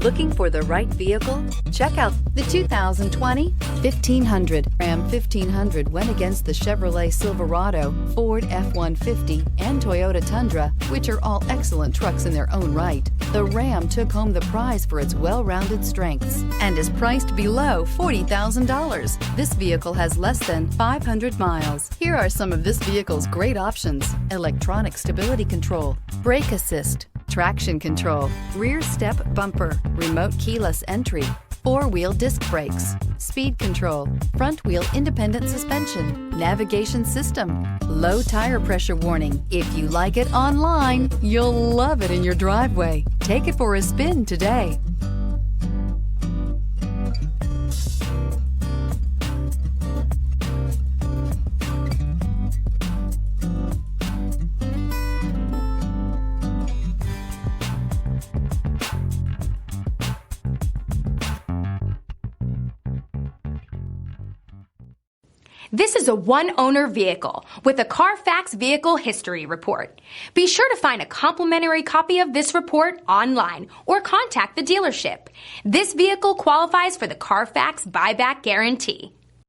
Looking for the right vehicle? Check out the 2020 1500. Ram 1500 went against the Chevrolet Silverado, Ford F-150, and Toyota Tundra, which are all excellent trucks in their own right. The Ram took home the prize for its well-rounded strengths and is priced below $40,000. This vehicle has less than 500 miles. Here are some of this vehicle's great options: electronic stability control, brake assist, traction control, rear step bumper, remote keyless entry, four-wheel disc brakes, speed control, front-wheel independent suspension, navigation system, low tire pressure warning. If you like it online, you'll love it in your driveway. Take it for a spin today. This is a one-owner vehicle with a Carfax Vehicle History Report. Be sure to find a complimentary copy of this report online or contact the dealership. This vehicle qualifies for the Carfax Buyback Guarantee.